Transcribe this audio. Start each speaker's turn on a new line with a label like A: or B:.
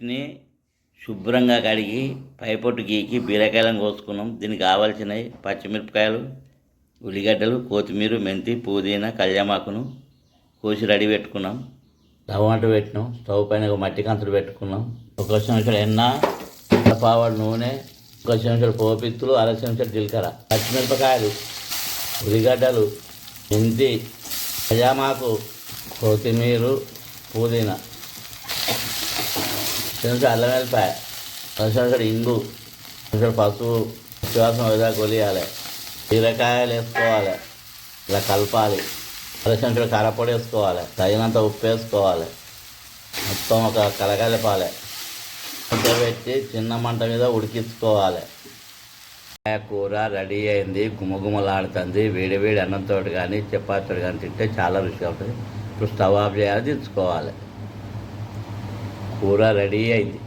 A: వీటిని శుభ్రంగా కడిగి పైపొట్టు గీకి బీరకాయలను కోసుకున్నాం. దీనికి కావాల్సినవి పచ్చిమిరపకాయలు, ఉల్లిగడ్డలు, కొత్తిమీర, మెంతి, పుదీనా, కళ్యామాకును కోసి రెడీ పెట్టుకున్నాం. టమాటా పెట్టినాం. స్టవ్ పైన ఒక మట్టి కంచులు పెట్టుకున్నాం. ఒక చెంచాడు ఎన్న, పావాడు నూనె, ఒక చెంచాడు పోపిత్తులు, అర చెంచాడు జీలకర్ర, పచ్చిమిరపకాయలు, ఉల్లిగడ్డలు, మెంతి, కళ్యామాకు, కొత్తిమీర, పుదీనా, చెంచాడు అల్లం వెల్లిపాయ, చెంచాడు ఇంగు, చెంచాడు పసుపు, విశ్వాసం విధంగా కొలియాలి. బీరకాయలు వేసుకోవాలి, ఇలా కలపాలి. అర చెంచాడు కారపొడి వేసుకోవాలి, తగినంత ఉప్పు వేసుకోవాలి. మొత్తం ఒక కలగలపాలి. పెట్టి చిన్న మంట మీద ఉడికించుకోవాలి. కూర రెడీ అయింది, గుమగుమలాడుతుంది. వేడి వేడి అన్నంతో కానీ చపాతీతో కానీ తింటే చాలా రుచిగా ఉంటుంది. ఇప్పుడు స్టవ్ ఆఫ్ చేయాలి, దించుకోవాలి. కూర రెడీ అయింది.